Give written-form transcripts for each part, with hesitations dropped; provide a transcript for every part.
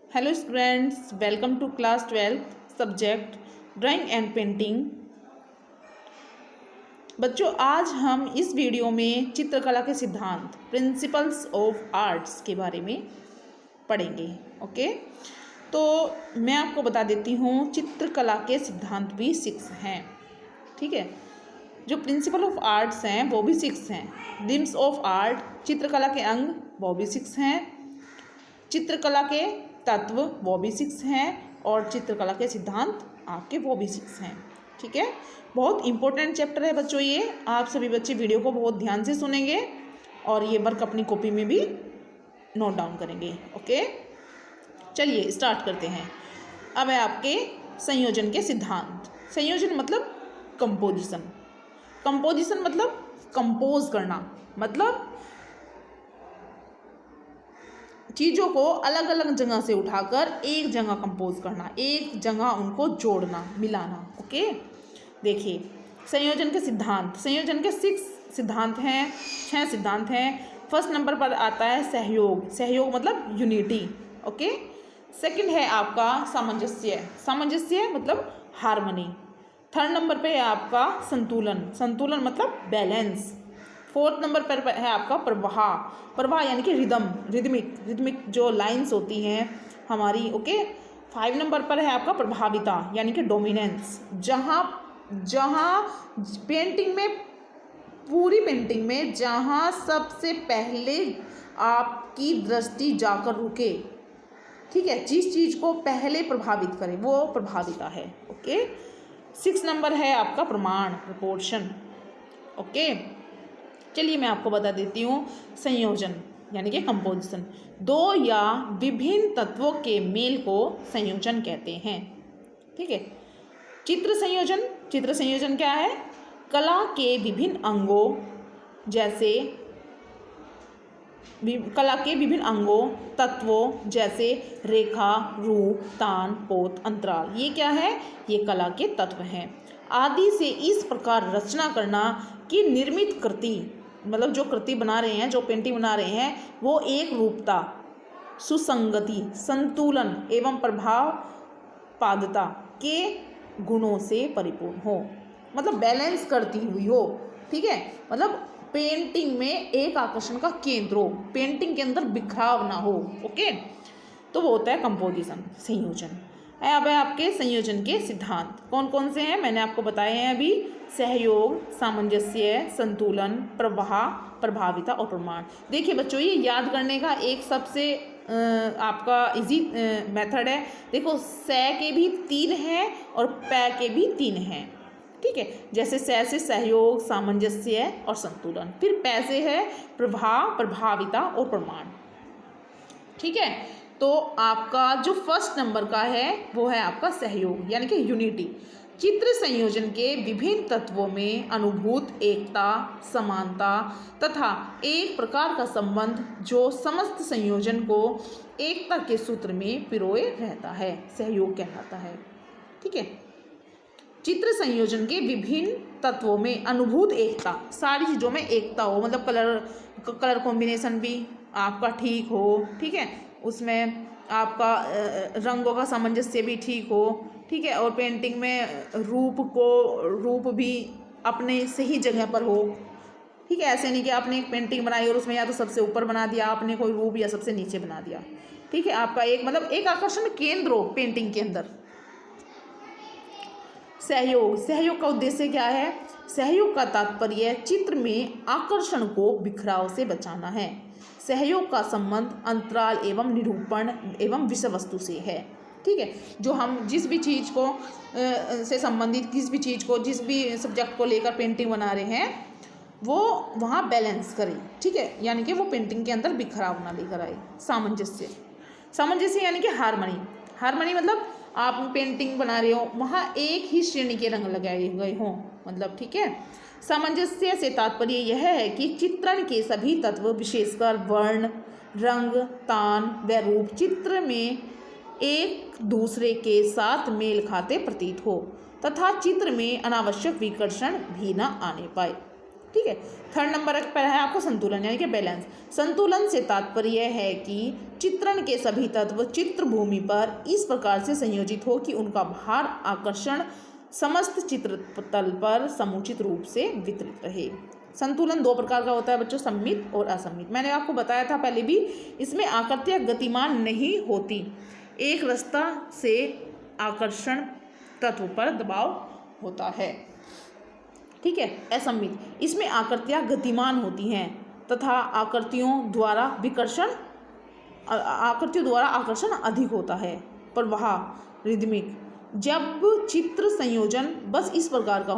Hello students, welcome to class 12 subject drawing and painting. बच्चों, आज हम इस वीडियो में चित्रकला के सिद्धांत प्रिंसिपल्स ऑफ आर्ट्स के बारे में पढ़ेंगे। ओके, तो मैं आपको बता देती हूँ चित्रकला के सिद्धांत भी 6 हैं। ठीक है, जो प्रिंसिपल ऑफ आर्ट्स हैं वो भी 6 हैं। लिम्स ऑफ आर्ट, चित्रकला के अंग, वो भी 6 हैं। चित्रकला के तत्व वो भी 6 हैं और चित्रकला के सिद्धांत आपके वो भी 6 हैं। ठीक है, बहुत इंपॉर्टेंट चैप्टर है बच्चों ये। आप सभी बच्चे वीडियो को बहुत ध्यान से सुनेंगे और ये वर्क अपनी कॉपी में भी नोट डाउन करेंगे। ओके, चलिए स्टार्ट करते हैं। अब है आपके संयोजन के सिद्धांत। संयोजन मतलब कंपोजिशन। कंपोजिशन मतलब कंपोज करना, मतलब चीज़ों को अलग अलग जगह से उठाकर एक जगह कंपोज करना, एक जगह उनको जोड़ना, मिलाना। ओके, देखिए संयोजन के सिद्धांत। संयोजन के 6 सिद्धांत हैं, 6 सिद्धांत हैं। फर्स्ट नंबर पर आता है सहयोग। सहयोग मतलब यूनिटी। ओके, सेकंड है आपका सामंजस्य। सामंजस्य मतलब हार्मनी। थर्ड नंबर पे है आपका संतुलन। संतुलन मतलब बैलेंस। फोर्थ नंबर पर है आपका प्रवाह। प्रवाह यानी कि रिदमिक जो लाइंस होती हैं हमारी। ओके, 5 नंबर पर है आपका प्रभाविता यानी कि डोमिनेंस। जहाँ पेंटिंग में, पूरी पेंटिंग में जहाँ सबसे पहले आपकी दृष्टि जाकर रुके, ठीक है, जिस चीज़ को पहले प्रभावित करे वो प्रभाविता है। ओके, 6 नंबर है आपका प्रमाण, प्रोपोर्शन। ओके, चलिए मैं आपको बता देती हूँ संयोजन यानी कि कंपोजिशन। 2 या विभिन्न तत्वों के मेल को संयोजन कहते हैं। ठीक है, चित्र संयोजन। चित्र संयोजन क्या है? कला के विभिन्न अंगों, जैसे कला के विभिन्न अंगों, तत्वों जैसे रेखा, रूप, तान, पोत, अंतराल, ये क्या है? ये कला के तत्व हैं। आदि से इस प्रकार रचना करना कि निर्मित कृति, मतलब जो कृति बना रहे हैं, जो पेंटिंग बना रहे हैं, वो एक रूपता, सुसंगति, संतुलन एवं प्रभाव पादता के गुणों से परिपूर्ण हो, मतलब बैलेंस करती हुई हो। ठीक है, मतलब पेंटिंग में एक आकर्षण का केंद्र हो, पेंटिंग के अंदर बिखराव ना हो। ओके, तो वो होता है कंपोजिशन, संयोजन। अब है आपके संयोजन के सिद्धांत कौन कौन से हैं, मैंने आपको बताए हैं अभी। सहयोग, सामंजस्य, संतुलन, प्रवाह, प्रभाविता और प्रमाण। देखिए बच्चों, ये याद करने का एक सबसे आपका इजी मेथड है। देखो, स के भी 3 हैं और प के भी 3 हैं। ठीक है, जैसे स से सहयोग, सामंजस्य और संतुलन, फिर प से है प्रभाव, प्रभाविता और प्रमाण। ठीक है, तो आपका जो फर्स्ट नंबर का है वो है आपका सहयोग यानी कि यूनिटी। चित्र संयोजन के विभिन्न तत्वों में अनुभूत एकता, समानता तथा एक प्रकार का संबंध जो समस्त संयोजन को एकता के सूत्र में पिरोए रहता है, सहयोग कहलाता है। ठीक है, चित्र संयोजन के विभिन्न तत्वों में अनुभूत एकता, सारी चीज़ों में एकता हो, मतलब कलर कॉम्बिनेशन भी आपका ठीक हो। ठीक है, उसमें आपका रंगों का सामंजस्य भी ठीक हो। ठीक है, और पेंटिंग में रूप भी अपने सही जगह पर हो। ठीक है, ऐसे नहीं कि आपने एक पेंटिंग बनाई और उसमें या तो सबसे ऊपर बना दिया आपने कोई रूप, या सबसे नीचे बना दिया। ठीक है, आपका एक मतलब एक आकर्षण केंद्र हो पेंटिंग के अंदर। सहयोग, सहयोग का उद्देश्य क्या है? सहयोग का तात्पर्य चित्र में आकर्षण को बिखराव से बचाना है। सहयोग का संबंध अंतराल एवं निरूपण एवं विषय वस्तु से है। ठीक है, जो हम जिस भी चीज़ को से संबंधित, किस भी चीज़ को, जिस भी सब्जेक्ट को लेकर पेंटिंग बना रहे हैं, वो वहाँ बैलेंस करें। ठीक है, यानी कि वो पेंटिंग के अंदर बिखराव ना लेकर आए। सामंजस्य, सामंजस्य यानी कि हार्मनी। हार्मनी मतलब आप पेंटिंग बना रहे हो, वहाँ एक ही श्रेणी के रंग लगाए गए हों, मतलब। ठीक है, सामंजस्य से तात्पर्य यह है कि चित्रण के सभी तत्व, विशेषकर वर्ण, रंग, तान व रूप चित्र में एक दूसरे के साथ मेल खाते प्रतीत हो तथा चित्र में अनावश्यक विकर्षण भी न आने पाए। ठीक है, थर्ड नंबर पर है आपको संतुलन यानी कि बैलेंस। संतुलन से तात्पर्य है कि चित्रण के सभी तत्व चित्र भूमि पर इस प्रकार से संयोजित हो कि उनका भार आकर्षण समस्त चित्रतल पर समुचित रूप से वितरित रहे। संतुलन दो प्रकार का होता है बच्चों, सममित और असममित। मैंने आपको बताया था पहले भी, इसमें आकृतियाँ गतिमान नहीं होती, एक रास्ता से आकर्षण तत्व पर दबाव होता है। ठीक है। असममित, इसमें आकृतियाँ गतिमान होती हैं तथा आकृतियों द्वारा आकर्षण अधिक होता है। प्रवाह रिदमिक, जब चित्र संयोजन इस प्रकार का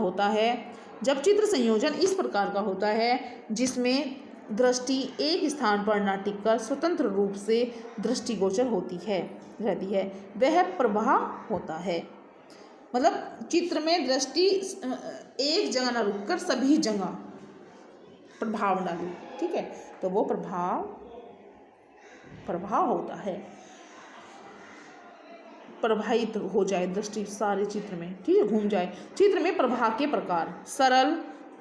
होता है जिसमें दृष्टि एक स्थान पर न टिककर स्वतंत्र रूप से दृष्टिगोचर रहती है, वह प्रवाह होता है। मतलब चित्र में दृष्टि एक जगह न रुककर सभी जगह प्रभाव डाली। ठीक है, तो वो प्रभाव होता है, प्रभावित हो जाए दृष्टि सारे चित्र में। ठीक है, घूम जाए। चित्र में प्रवाह के प्रकार, सरल,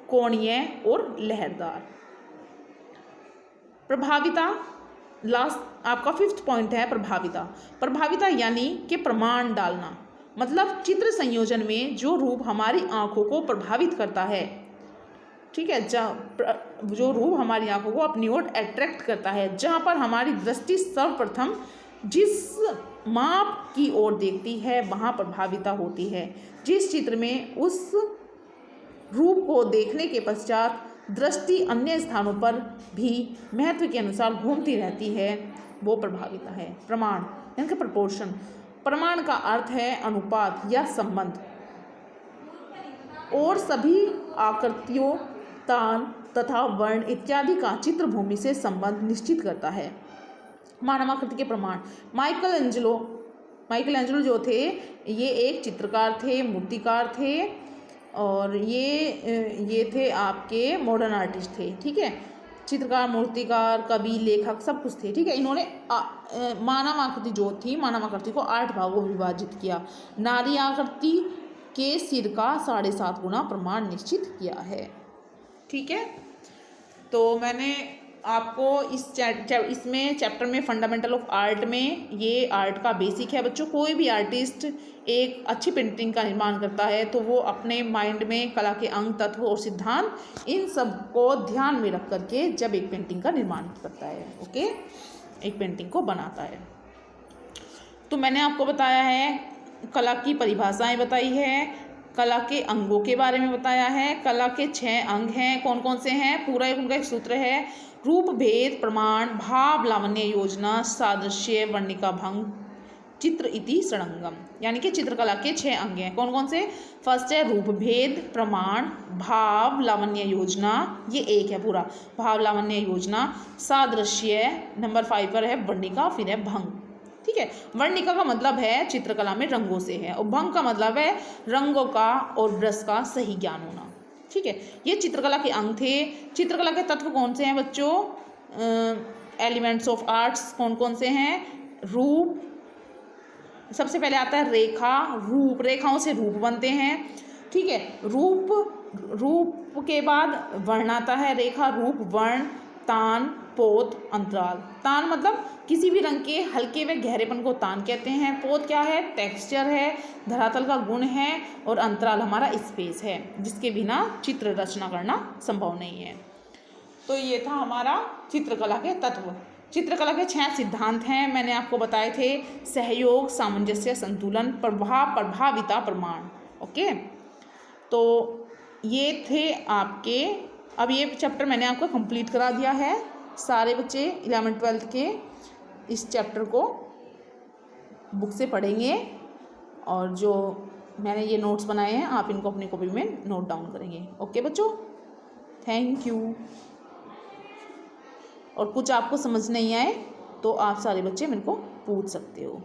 कोणीय और लहरदार। प्रभाविता, लास्ट आपका 5th पॉइंट है प्रभाविता यानी कि प्रमाण डालना। मतलब चित्र संयोजन में जो रूप हमारी आंखों को प्रभावित करता है, ठीक है, जो रूप हमारी आंखों को अपनी ओर अट्रैक्ट करता है, जहाँ पर हमारी दृष्टि सर्वप्रथम जिस माप की ओर देखती है वहाँ प्रभाविता होती है। जिस चित्र में उस रूप को देखने के पश्चात दृष्टि अन्य स्थानों पर भी महत्व के अनुसार घूमती रहती है, वो प्रभाविता है। प्रमाण यानी कि प्रपोर्शन। प्रमाण का अर्थ है अनुपात या संबंध, और सभी आकृतियों, तान तथा वर्ण इत्यादि का चित्र भूमि से संबंध निश्चित करता है। मानवाकृति के प्रमाण। माइकल एंजेलो जो थे, ये एक चित्रकार थे, मूर्तिकार थे, और ये थे आपके मॉडर्न आर्टिस्ट थे। ठीक है, चित्रकार, मूर्तिकार, कवि, लेखक सब कुछ थे। ठीक है, इन्होंने मानवाकृति को 8 भागों में विभाजित किया। नारी आकृति के सिर का 7.5 गुना प्रमाण निश्चित किया है। ठीक है, तो मैंने आपको इसमें चैप्टर में फंडामेंटल ऑफ आर्ट में ये आर्ट का बेसिक है बच्चों। कोई भी आर्टिस्ट एक अच्छी पेंटिंग का निर्माण करता है तो वो अपने माइंड में कला के अंग, तत्व और सिद्धांत, इन सब को ध्यान में रख करके जब एक पेंटिंग का निर्माण करता है, ओके, एक पेंटिंग को बनाता है। तो मैंने आपको बताया है, कला की परिभाषाएं बताई है, कला के अंगों के बारे में बताया है। कला के 6 अंग हैं, कौन कौन से हैं, पूरा उनका एक सूत्र है। रूप, भेद, प्रमाण, भाव, लावण्य, योजना, सादृश्य, वर्णिका, भंग, चित्र इति षडंगम। यानी कि चित्रकला के 6 अंग हैं, कौन कौन से। फर्स्ट है रूप, भेद, प्रमाण, भाव, लावण्य, योजना, ये एक है पूरा, भाव, लावण्य, योजना। सादृश्य नंबर 5 पर है, वर्णिका, फिर है भंग। ठीक है, वर्णिका का मतलब है चित्रकला में रंगों से है, और भंग का मतलब है रंगों का और ब्रश का सही ज्ञान होना। ठीक है, ये चित्रकला के अंग थे। चित्रकला के तत्व कौन से हैं बच्चों, एलिमेंट्स ऑफ आर्ट्स कौन कौन से हैं। रूप, सबसे पहले आता है रेखा, रूप, रेखाओं से रूप बनते हैं। ठीक है, रूप के बाद वर्ण आता है, रेखा, रूप, वर्ण, तान, पोत, अंतराल। तान मतलब किसी भी रंग के हल्के व गहरेपन को तान कहते हैं। पोत क्या है, टेक्सचर है, धरातल का गुण है, और अंतराल हमारा स्पेस है, जिसके बिना चित्र रचना करना संभव नहीं है। तो ये था हमारा चित्रकला के तत्व। चित्रकला के 6 सिद्धांत हैं, मैंने आपको बताए थे, सहयोग, सामंजस्य, संतुलन, प्रभाव, प्रभाविता, प्रमाण। ओके, तो ये थे आपके, अब ये चैप्टर मैंने आपको कंप्लीट करा दिया है। सारे बच्चे 11th-12th के इस चैप्टर को बुक से पढ़ेंगे, और जो मैंने ये नोट्स बनाए हैं आप इनको अपनी कॉपी में नोट डाउन करेंगे। ओके बच्चों, थैंक यू। और कुछ आपको समझ नहीं आए तो आप सारे बच्चे मेरे को पूछ सकते हो।